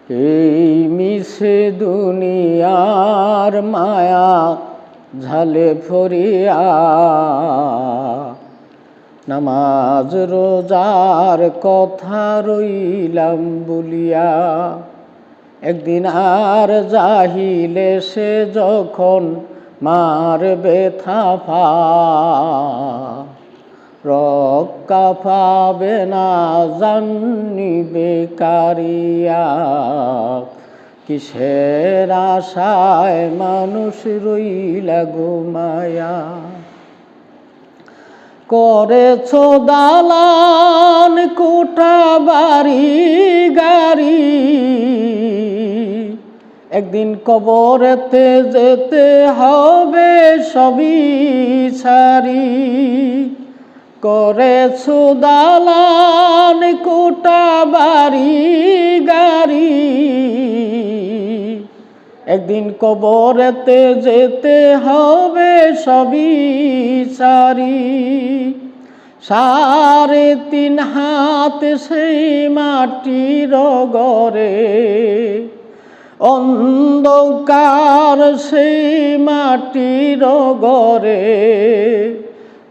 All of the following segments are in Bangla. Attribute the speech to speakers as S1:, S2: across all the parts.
S1: এই মিছে দুনিয়ার মায়া ঝালে ফরিয়া, নামাজ রোজার কথা রইলাম বলিয়া। একদিন আর জাহিলে সে যখন মারবে থাপা, রক্ষা পাবে না জানিবে কারিয়া। কিসের আশায় মানুষ রইলা ঘুমায়া, করেছ দালান কোঠা বাড়ি গাড়ি, একদিন কবরেতে যেতে হবে সবই ছাড়ি। করেছ দালান কোঠা বাড়ি গাড়ি, একদিন কবরেতে যেতে হবে সবই সারি। 3.5 হাত সেই মাটির ঘরে, অন্ধকার সেই মাটির ঘরে,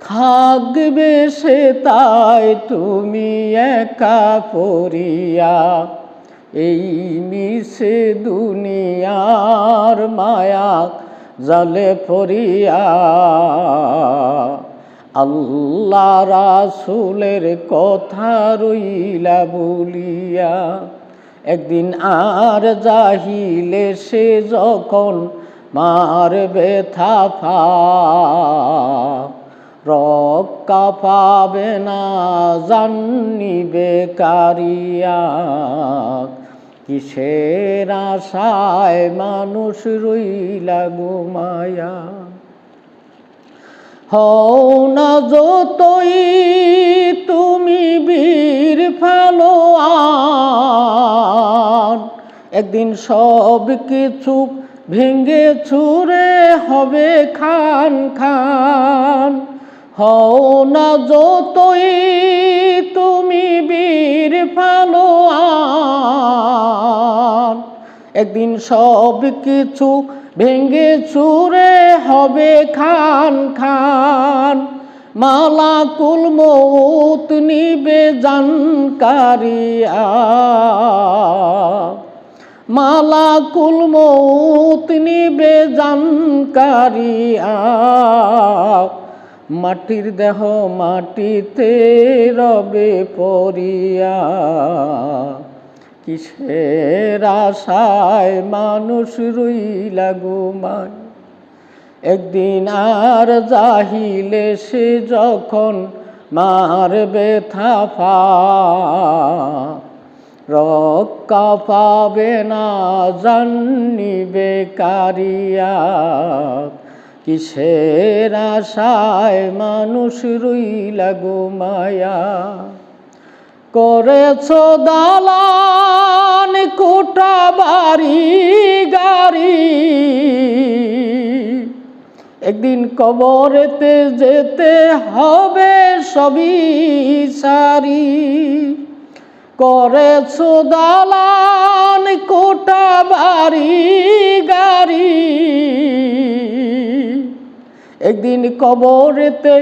S1: থাকবে সে তাই তুমি একা পড়িয়া। এই মিছে দুনিয়ার মায়া জালে পড়িয়া, আল্লাহ রাসূলের কথা রইলা বলিয়া। একদিন আর জাহিলে সে যখন মারবে থাপা, রক্ষা পাবে না জানিবে কারিয়া। কিসের আশায় মানুষ রইলা ঘুমায়া, হও না যতই তুমি বীর পালোয়ান, একদিন সব কিছু ভেঙে চুরে হবে খান খান। হও না যতই তুমি বীর পালোয়ান, একদিন সব কিছু ভেঙে চুরে হবে খান খান। মালাকুল মউত নিবে জানকারিয়া, মালাকুল মউত নিবে জানকারিয়া। মাটির দেহ মাটিতে রবে পড়িয়া, কিসের আশায় মানুষ রইলা ঘুমায়। একদিন আর জাহিলে সে যখন মারবে থাপা, রক্ষা পাবে না জানিবে কারিয়া। কিসের আশায় মানুষ রইলা ঘুমায়া, করেছ দালান কোঠা বাড়ি গাড়ি, একদিন কবরেতে যেতে হবে সবই সারি। করেছ দালান কোঠা বাড়ি গাড়ি, একদিন কবরেতে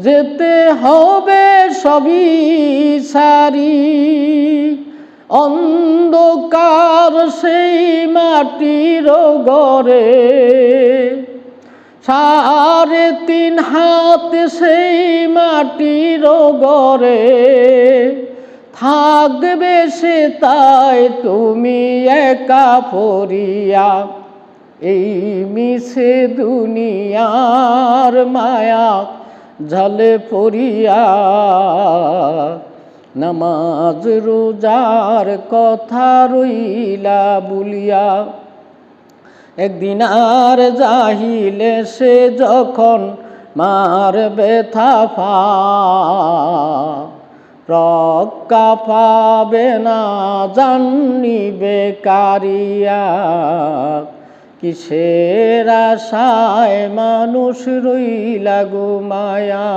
S1: যেতে হবে সবই সারি। অন্ধকার সেই মাটির ঘরে, 3.5 হাত সেই মাটির ঘরে, থাকবে সে তাই তুমি একা পড়িয়া। এই মিছে দুনিয়ার মায়া ঝালে পড়িয়া, নামাজ রোজার কথা রইলা বলিয়া। একদিন আর জাহিলে সে যখন মারবে থাপা, রক্ষা পাবে না জানিবে কারিয়া। কিসের আশায় মানুষ রইলা ঘুমায়া।